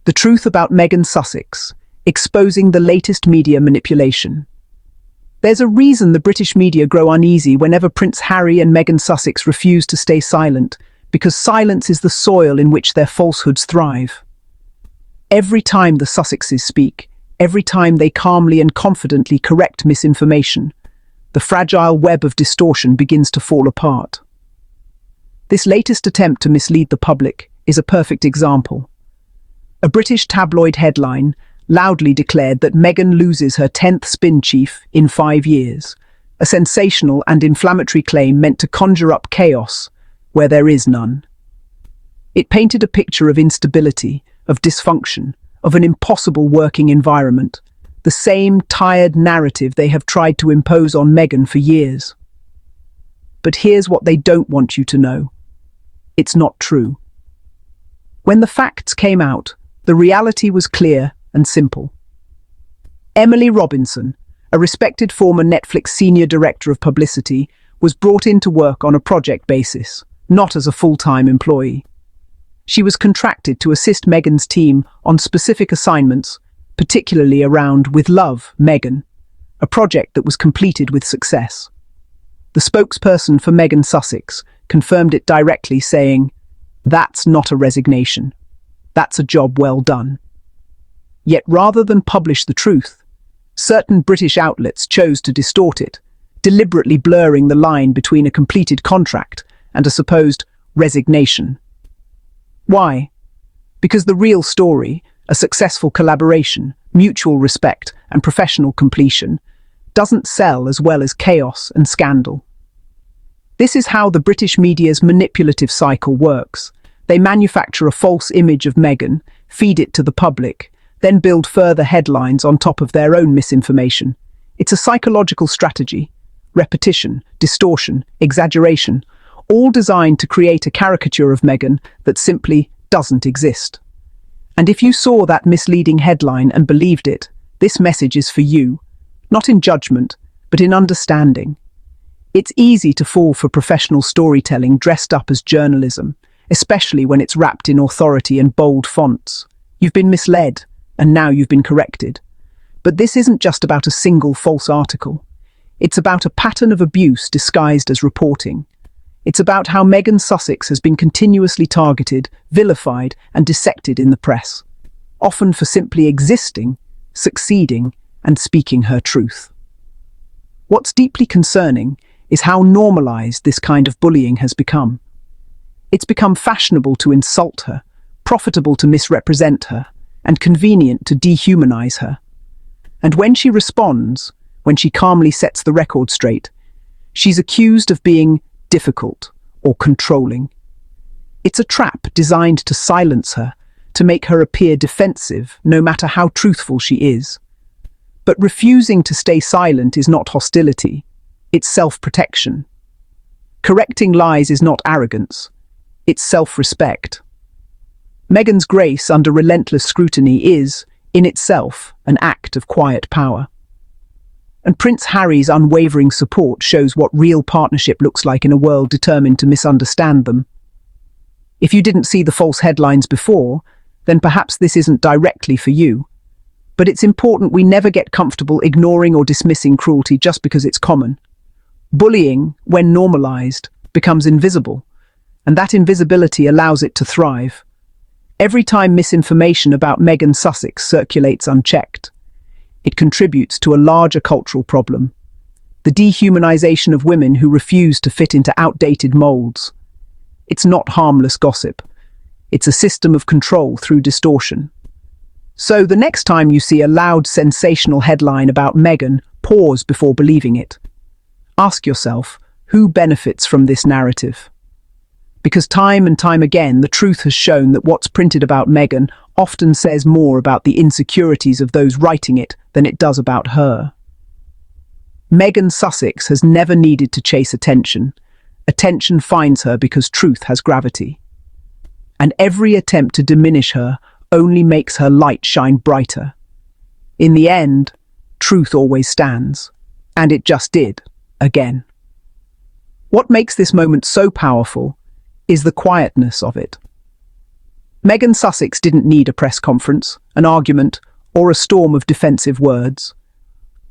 The truth about Meghan Sussex, exposing the latest media manipulation. There's a reason the British media grow uneasy whenever Prince Harry and Meghan Sussex refuse to stay silent, because silence is the soil in which their falsehoods thrive. Every time the Sussexes speak, every time they calmly and confidently correct misinformation, the fragile web of distortion begins to fall apart. This latest attempt to mislead the public is a perfect example. A British tabloid headline loudly declared that Meghan loses her 10th spin chief in 5 years, a sensational and inflammatory claim meant to conjure up chaos where there is none. It painted a picture of instability, of dysfunction, of an impossible working environment, the same tired narrative they have tried to impose on Meghan for years. But here's what they don't want you to know. It's not true. When the facts came out, the reality was clear and simple. Emily Robinson, a respected former Netflix senior director of publicity, was brought in to work on a project basis, not as a full-time employee. She was contracted to assist Meghan's team on specific assignments, particularly around With Love, Meghan, a project that was completed with success. The spokesperson for Meghan Sussex confirmed it directly, saying, "That's not a resignation. That's a job well done." Yet rather than publish the truth, certain British outlets chose to distort it, deliberately blurring the line between a completed contract and a supposed resignation. Why? Because the real story, a successful collaboration, mutual respect, and professional completion, doesn't sell as well as chaos and scandal. This is how the British media's manipulative cycle works. They manufacture a false image of Meghan, feed it to the public, then build further headlines on top of their own misinformation. It's a psychological strategy. Repetition, distortion, exaggeration, all designed to create a caricature of Meghan that simply doesn't exist. And if you saw that misleading headline and believed it, this message is for you, not in judgment, but in understanding. It's easy to fall for professional storytelling dressed up as journalism, especially when it's wrapped in authority and bold fonts. You've been misled, and now you've been corrected. But this isn't just about a single false article. It's about a pattern of abuse disguised as reporting. It's about how Meghan Sussex has been continuously targeted, vilified, and dissected in the press, often for simply existing, succeeding, and speaking her truth. What's deeply concerning is how normalized this kind of bullying has become. It's become fashionable to insult her, profitable to misrepresent her, and convenient to dehumanize her. And when she responds, when she calmly sets the record straight, she's accused of being difficult or controlling. It's a trap designed to silence her, to make her appear defensive, no matter how truthful she is. But refusing to stay silent is not hostility, it's self-protection. Correcting lies is not arrogance, it's self-respect. Meghan's grace under relentless scrutiny is, in itself, an act of quiet power. And Prince Harry's unwavering support shows what real partnership looks like in a world determined to misunderstand them. If you didn't see the false headlines before, then perhaps this isn't directly for you. But it's important we never get comfortable ignoring or dismissing cruelty just because it's common. Bullying, when normalized, becomes invisible, and that invisibility allows it to thrive. Every time misinformation about Meghan Sussex circulates unchecked, it contributes to a larger cultural problem: the dehumanization of women who refuse to fit into outdated molds. It's not harmless gossip. It's a system of control through distortion. So the next time you see a loud, sensational headline about Meghan, pause before believing it. Ask yourself, who benefits from this narrative? Because time and time again, the truth has shown that what's printed about Meghan often says more about the insecurities of those writing it than it does about her. Meghan Sussex has never needed to chase attention. Attention finds her because truth has gravity. And every attempt to diminish her only makes her light shine brighter. In the end, truth always stands. And it just did, again. What makes this moment so powerful is the quietness of it. Meghan Sussex didn't need a press conference, an argument, or a storm of defensive words.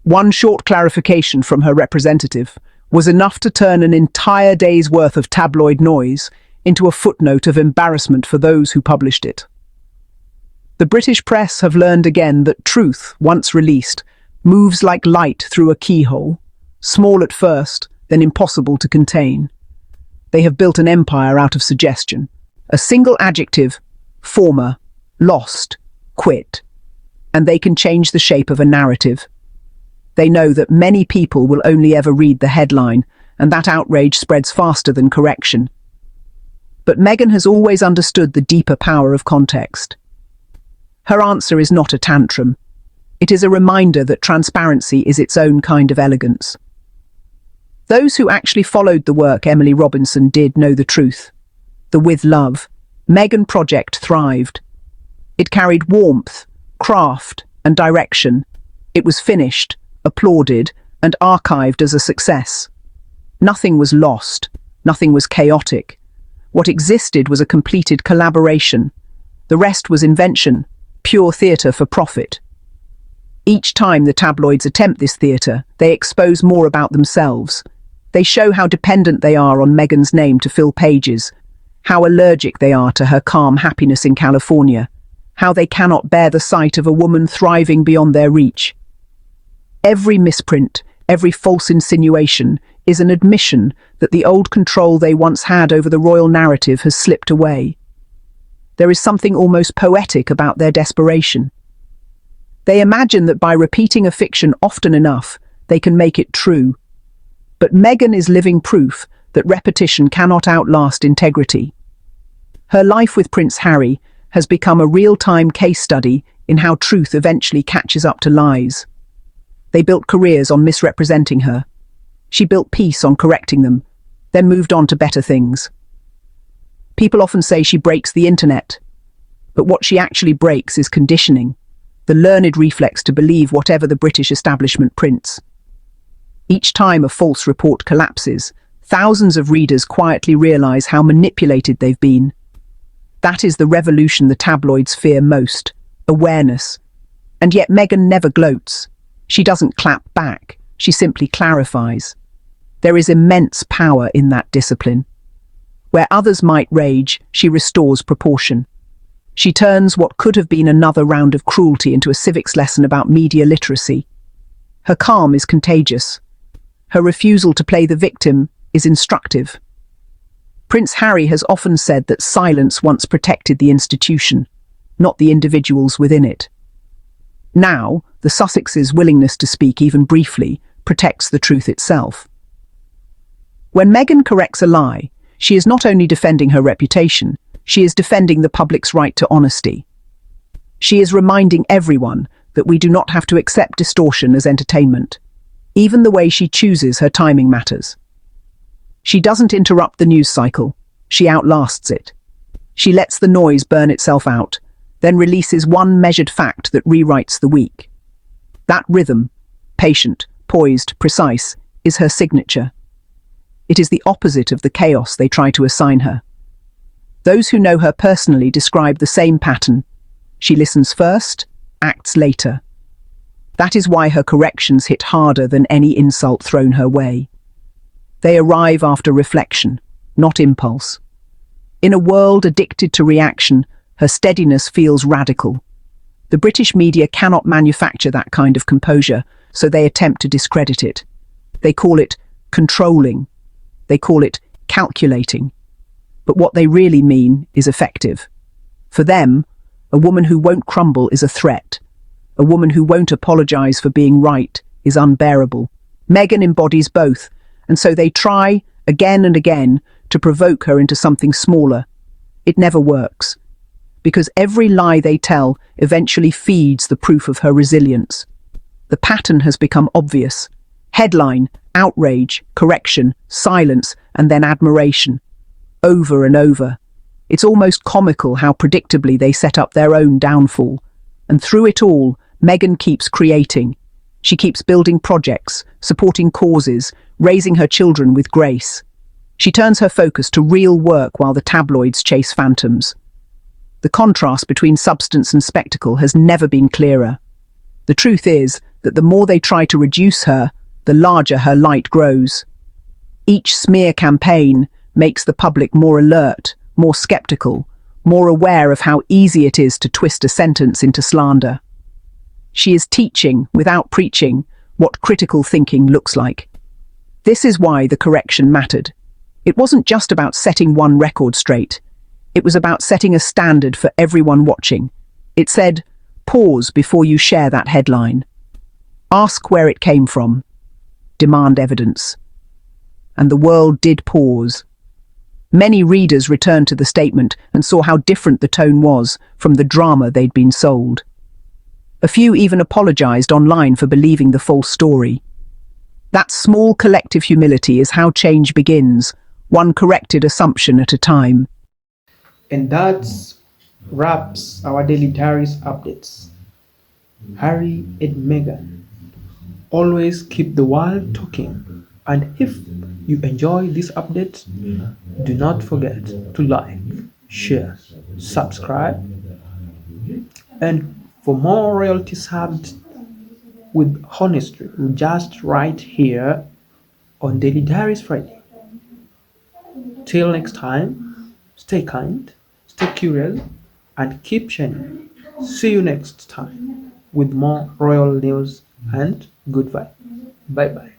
One short clarification from her representative was enough to turn an entire day's worth of tabloid noise into a footnote of embarrassment for those who published it. The British press have learned again that truth, once released, moves like light through a keyhole, small at first, then impossible to contain. They have built an empire out of suggestion. A single adjective, former, lost, quit, and they can change the shape of a narrative. They know that many people will only ever read the headline, and that outrage spreads faster than correction. But Meghan has always understood the deeper power of context. Her answer is not a tantrum. It is a reminder that transparency is its own kind of elegance. Those who actually followed the work Emily Robinson did know the truth. The With Love, Meghan project thrived. It carried warmth, craft, and direction. It was finished, applauded, and archived as a success. Nothing was lost. Nothing was chaotic. What existed was a completed collaboration. The rest was invention, pure theatre for profit. Each time the tabloids attempt this theatre, they expose more about themselves. They show how dependent they are on Meghan's name to fill pages, how allergic they are to her calm happiness in California, how they cannot bear the sight of a woman thriving beyond their reach. Every misprint, every false insinuation is an admission that the old control they once had over the royal narrative has slipped away. There is something almost poetic about their desperation. They imagine that by repeating a fiction often enough, they can make it true. But Meghan is living proof that repetition cannot outlast integrity. Her life with Prince Harry has become a real-time case study in how truth eventually catches up to lies. They built careers on misrepresenting her. She built peace on correcting them, then moved on to better things. People often say she breaks the internet, but what she actually breaks is conditioning, the learned reflex to believe whatever the British establishment prints. Each time a false report collapses, thousands of readers quietly realize how manipulated they've been. That is the revolution the tabloids fear most, awareness. And yet Meghan never gloats. She doesn't clap back, she simply clarifies. There is immense power in that discipline. Where others might rage, she restores proportion. She turns what could have been another round of cruelty into a civics lesson about media literacy. Her calm is contagious. Her refusal to play the victim is instructive. Prince Harry has often said that silence once protected the institution, not the individuals within it. Now, the Sussexes' willingness to speak even briefly protects the truth itself. When Meghan corrects a lie, she is not only defending her reputation, she is defending the public's right to honesty. She is reminding everyone that we do not have to accept distortion as entertainment. Even the way she chooses her timing matters. She doesn't interrupt the news cycle, she outlasts it. She lets the noise burn itself out, then releases one measured fact that rewrites the week. That rhythm, patient, poised, precise, is her signature. It is the opposite of the chaos they try to assign her. Those who know her personally describe the same pattern. She listens first, acts later. That is why her corrections hit harder than any insult thrown her way. They arrive after reflection, not impulse. In a world addicted to reaction, her steadiness feels radical. The British media cannot manufacture that kind of composure, so they attempt to discredit it. They call it controlling. They call it calculating. But what they really mean is effective. For them, a woman who won't crumble is a threat. A woman who won't apologize for being right is unbearable. Meghan embodies both, and so they try, again and again, to provoke her into something smaller. It never works, because every lie they tell eventually feeds the proof of her resilience. The pattern has become obvious. Headline, outrage, correction, silence, and then admiration. Over and over. It's almost comical how predictably they set up their own downfall. And through it all, Meghan keeps creating. She keeps building projects, supporting causes, raising her children with grace. She turns her focus to real work while the tabloids chase phantoms. The contrast between substance and spectacle has never been clearer. The truth is that the more they try to reduce her, the larger her light grows. Each smear campaign makes the public more alert, more skeptical, more aware of how easy it is to twist a sentence into slander. She is teaching, without preaching, what critical thinking looks like. This is why the correction mattered. It wasn't just about setting one record straight. It was about setting a standard for everyone watching. It said, pause before you share that headline. Ask where it came from. Demand evidence. And the world did pause. Many readers returned to the statement and saw how different the tone was from the drama they'd been sold. A few even apologized online for believing the false story. That small collective humility is how change begins, one corrected assumption at a time. And that wraps our daily diaries updates. Harry and Meghan. Always keep the world talking. And if you enjoy this update, do not forget to like, share, subscribe. And for more royalty served with honesty, just right here on Daily Diaries Friday. Till next time, stay kind, stay curious, and keep shining. See you next time with more royal news and good vibe. Bye bye.